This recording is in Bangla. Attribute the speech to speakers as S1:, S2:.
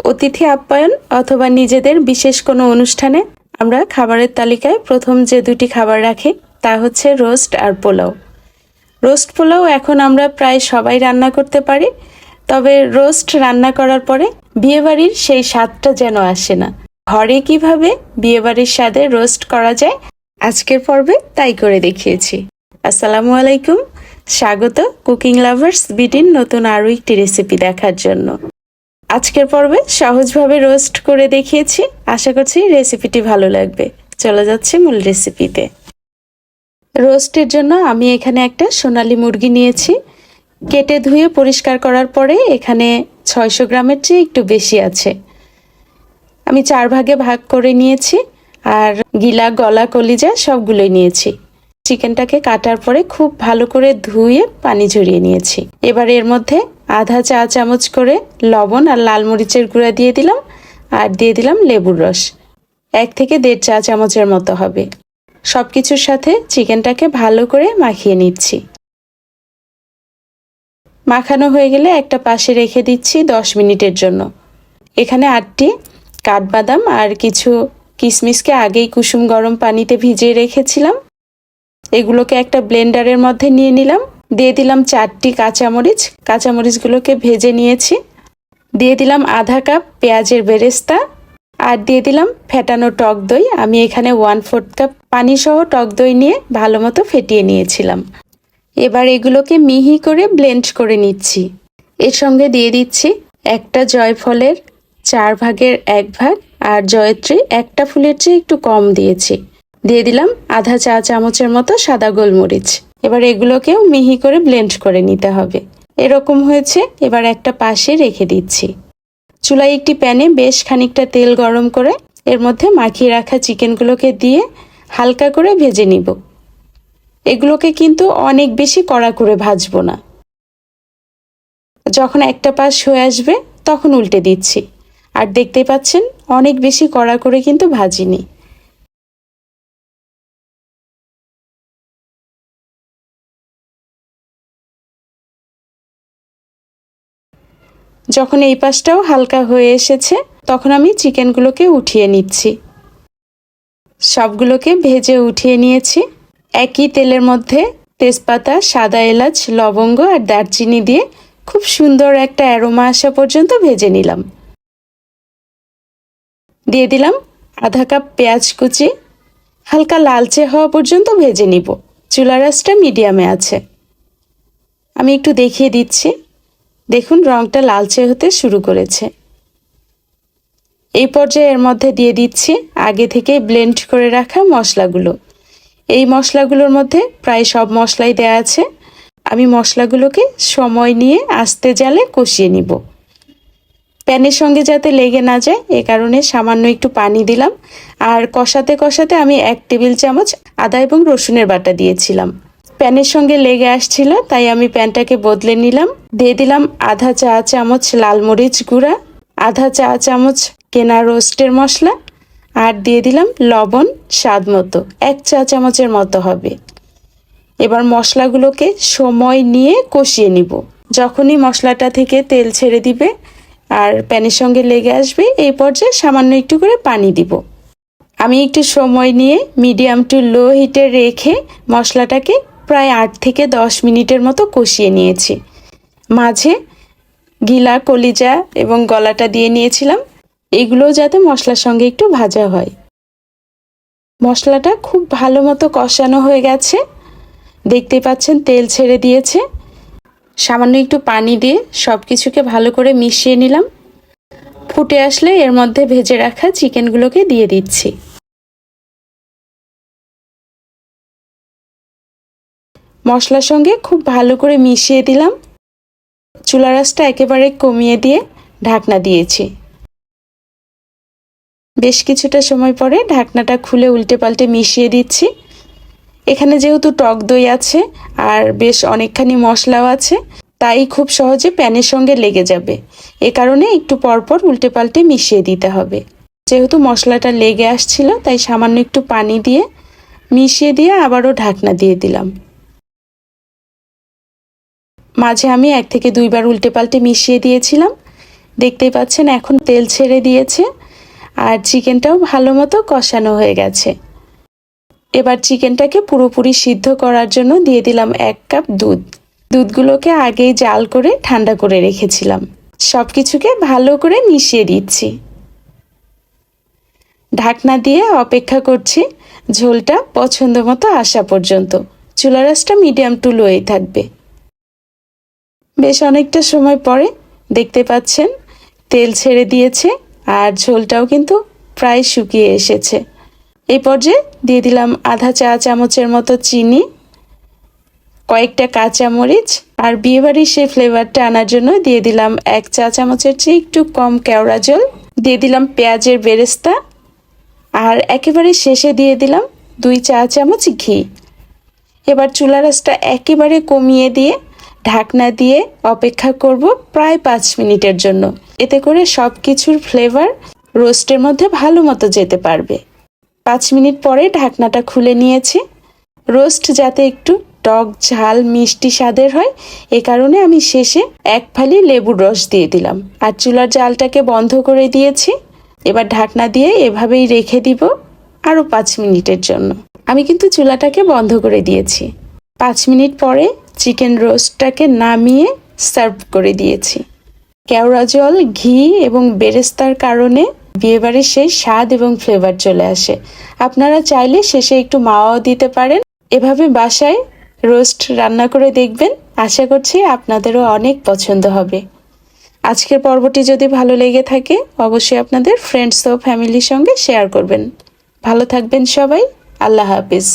S1: অতিথি আপ্যায়ন অথবা নিজেদের বিশেষ কোনো অনুষ্ঠানে আমরা খাবারের তালিকায় প্রথম যে দুটি খাবার রাখি তা হচ্ছে রোস্ট আর পোলাও। রোস্ট পোলাও এখন আমরা প্রায় সবাই রান্না করতে পারি, তবে রোস্ট রান্না করার পরে বিয়েবাড়ির সেই স্বাদটা যেন আসে না। ঘরে কিভাবে বিয়েবাড়ির স্বাদে রোস্ট করা যায় আজকের পর্বে তাই করে দেখিয়েছি। আসসালামু আলাইকুম, স্বাগত কুকিং লাভার্স বিডির নতুন আরও একটি রেসিপি দেখার জন্য। আজকের পর্বে সহজভাবে রোস্ট করে দেখিয়েছি, আশা করছি রেসিপিটি ভালো লাগবে। চলে যাচ্ছে মূল রেসিপিতে। রোস্টের জন্য আমি এখানে একটা সোনালী মুরগি নিয়েছি। কেটে ধুয়ে পরিষ্কার করার পরে এখানে 600 গ্রামের চেয়ে একটু বেশি আছে। আমি 4 ভাগে ভাগ করে নিয়েছি আর গিলা গলা কলিজা সবগুলোই নিয়েছি। চিকেনটাকে কাটার পরে খুব ভালো করে ধুয়ে পানি ঝরিয়ে নিয়েছি। এবার এর মধ্যে আধা চা চামচ করে লবণ আর লাল মরিচের গুঁড়া দিয়ে দিলাম, আর দিয়ে দিলাম লেবুর রস 1 থেকে 1.5 চা চামচের মতো হবে। সব কিছুর সাথে চিকেনটাকে ভালো করে মাখিয়ে নিচ্ছি। মাখানো হয়ে গেলে একটা পাশে রেখে দিচ্ছি 10 মিনিটের জন্য। এখানে 8টি কাঠবাদাম আর কিছু কিশমিশকে আগেই কুসুম গরম পানিতে ভিজিয়ে রেখেছিলাম, এগুলোকে একটা ব্লেন্ডারের মধ্যে নিয়ে নিলাম। দিয়ে দিলাম 4টি কাঁচামরিচ, কাঁচামরিচগুলোকে ভেজে নিয়েছি। দিয়ে দিলাম আধা কাপ পেঁয়াজের বেরেস্তা, আর দিয়ে দিলাম ফেটানো টক দই। আমি এখানে 1/4 কাপ পানি সহ টক দই নিয়ে ভালো মতো ফেটিয়ে নিয়েছিলাম। এবার এগুলোকে মিহি করে ব্লেন্ড করে নিচ্ছি। এর সঙ্গে দিয়ে দিচ্ছি একটা জয়ফলের 4 ভাগের 1 ভাগ, আর জয়ত্রী একটা ফুলের চেয়ে একটু কম দিয়েছি। দিয়ে দিলাম আধা চা চামচের মতো সাদা গোলমরিচ। এবার এগুলোকেও মিহি করে ব্লেন্ড করে নিতে হবে। এরকম হয়েছে, এবার একটা পাশে রেখে দিচ্ছি। চুলায় একটি প্যানে বেশ খানিকটা তেল গরম করে এর মধ্যে মাখিয়ে রাখা চিকেনগুলোকে দিয়ে হালকা করে ভেজে নিব। এগুলোকে কিন্তু অনেক বেশি কড়া করে ভাজবো না। যখন একটা পাশ হয়ে আসবে তখন উল্টে দিচ্ছি। আর দেখতেই পাচ্ছেন অনেক বেশি কড়া করে কিন্তু ভাজিনি। যখন এই পাশটাও হালকা হয়ে এসেছে তখন আমি চিকেনগুলোকে উঠিয়ে নিচ্ছি। সবগুলোকে ভেজে উঠিয়ে নিয়েছি। একই তেলের মধ্যে তেজপাতা, সাদা এলাচ, লবঙ্গ আর দারচিনি দিয়ে খুব সুন্দর একটা অ্যারোমা আসা পর্যন্ত ভেজে নিলাম। দিয়ে দিলাম আধা কাপ পেঁয়াজ কুচি, হালকা লালচে হওয়া পর্যন্ত ভেজে নিব। চুলার আঁচটা মিডিয়ামে আছে। আমি একটু দেখিয়ে দিচ্ছি, দেখুন রংটা লালচে হতে শুরু করেছে। এই পর্যায়ে এর মধ্যে দিয়ে দিচ্ছি আগে থেকে ব্লেন্ড করে রাখা মশলাগুলো। এই মশলাগুলোর মধ্যে প্রায় সব মশলাই দেয়া আছে। আমি মশলাগুলোকে সময় নিয়ে আস্তে জালে কষিয়ে নিব। প্যানের সঙ্গে যাতে লেগে না যায় এ কারণে সামান্য একটু পানি দিলাম। আর কষাতে কষাতে আমি 1 টেবিল চামচ আদা এবং রসুনের বাটা দিয়েছিলাম। প্যানের সঙ্গে লেগে আসছিল, তাই আমি প্যানটাকে বদলে নিলাম। দিয়ে দিলাম আধা চা চামচ লাল মরিচ গুঁড়া, আধা চা চামচ কেনা রোস্টের মশলা, আর দিয়ে দিলাম লবণ স্বাদ মতো, 1 চা চামচের মতো হবে। এবার মশলাগুলোকে সময় নিয়ে কষিয়ে নিব। যখনই মশলাটা থেকে তেল ছেড়ে দিবে আর প্যানের সঙ্গে লেগে আসবে এই পর্যায়ে সামান্য একটু করে পানি দিব। আমি একটু সময় নিয়ে মিডিয়াম টু লো হিটে রেখে মশলাটাকে প্রায় 8 থেকে 10 মিনিটের মতো কষিয়ে নিয়েছি। মাঝে গিলা কলিজা এবং গলাটা দিয়ে নিয়েছিলাম, এগুলোও যাতে মশলার সঙ্গে একটু ভাজা হয়। মশলাটা খুব ভালো মতো কষানো হয়ে গেছে, দেখতেই পাচ্ছেন তেল ছেড়ে দিয়েছে। সামান্য একটু পানি দিয়ে সব কিছুকে ভালো করে মিশিয়ে নিলাম। ফুটে আসলে এর মধ্যে ভেজে রাখা চিকেনগুলোকে দিয়ে দিচ্ছি। মশলার সঙ্গে খুব ভালো করে মিশিয়ে দিলাম। চুলার আঁচটা একেবারে কমিয়ে দিয়ে ঢাকনা দিয়েছি। বেশ কিছুটা সময় পরে ঢাকনাটা খুলে উল্টে পাল্টে মিশিয়ে দিচ্ছি। এখানে যেহেতু টক দই আছে আর বেশ অনেকখানি মশলাও আছে, তাই খুব সহজে প্যানের সঙ্গে লেগে যাবে। এ কারণে একটু পরপর উল্টে পাল্টে মিশিয়ে দিতে হবে। যেহেতু মশলাটা লেগে আসছিল তাই সামান্য একটু পানি দিয়ে মিশিয়ে দিয়ে আবারও ঢাকনা দিয়ে দিলাম। মাঝে আমি 1 থেকে 2 বার উল্টে পাল্টে মিশিয়ে দিয়েছিলাম। দেখতেই পাচ্ছেন এখন তেল ছেড়ে দিয়েছে আর চিকেনটাও ভালো মতো কষানো হয়ে গেছে। এবার চিকেনটাকে পুরোপুরি সিদ্ধ করার জন্য দিয়ে দিলাম 1 কাপ দুধ। দুধগুলোকে আগেই জাল করে ঠান্ডা করে রেখেছিলাম। সবকিছুকে ভালো করে মিশিয়ে দিচ্ছি। ঢাকনা দিয়ে অপেক্ষা করছি ঝোলটা পছন্দ মতো আসা পর্যন্ত। চুলার আঁচটা মিডিয়াম টু লোই থাকবে। বেশ অনেকটা সময় পরে দেখতে পাচ্ছেন তেল ছেড়ে দিয়েছে আর ঝোলটাও কিন্তু প্রায় শুকিয়ে এসেছে। এই পর্যায়ে দিয়ে দিলাম আধা চা চামচের মতো চিনি, কয়েকটা কাঁচামরিচ আর বিয়েবাড়ির সেই ফ্লেভারটা আনার জন্য দিয়ে দিলাম 1 চা চামচের চেয়ে একটু কম কেওড়া জল, দিয়ে দিলাম পেঁয়াজের বেরেস্তা আর একেবারে শেষে দিয়ে দিলাম 2 চা চামচ ঘি। এবার চুলার আঁচটা একেবারে কমিয়ে দিয়ে ঢাকনা দিয়ে অপেক্ষা করব প্রায় 5 মিনিটের জন্য। এতে করে সব কিছুর ফ্লেভার রোস্টের মধ্যে ভালো মতো যেতে পারবে। 5 মিনিট পরে ঢাকনাটা খুলে নিয়েছি। রোস্ট যাতে একটু টক ঝাল মিষ্টি স্বাদের হয় এ কারণে আমি শেষে 1 ফালি লেবুর রস দিয়ে দিলাম আর চুলার জালটাকে বন্ধ করে দিয়েছি। এবার ঢাকনা দিয়ে এভাবেই রেখে দিব আরও 5 মিনিটের জন্য। আমি কিন্তু চুলাটাকে বন্ধ করে দিয়েছি। 5 মিনিট পরে চিকেন রোস্টটাকে নামিয়ে সার্ভ করে দিয়েছি। কেওড়া জল, ঘি এবং বেরেস্তার কারণে বিয়েবাড়ির সেই স্বাদ এবং ফ্লেভার চলে আসে। আপনারা চাইলে শেষে একটু মাওয়াও দিতে পারেন। এভাবে বাসায় রোস্ট রান্না করে দেখবেন, আশা করছি আপনাদেরও অনেক পছন্দ হবে। আজকের পর্বটি যদি ভালো লেগে থাকে অবশ্যই আপনাদের ফ্রেন্ডস ও ফ্যামিলির সঙ্গে শেয়ার করবেন। ভালো থাকবেন সবাই। আল্লাহ হাফিজ।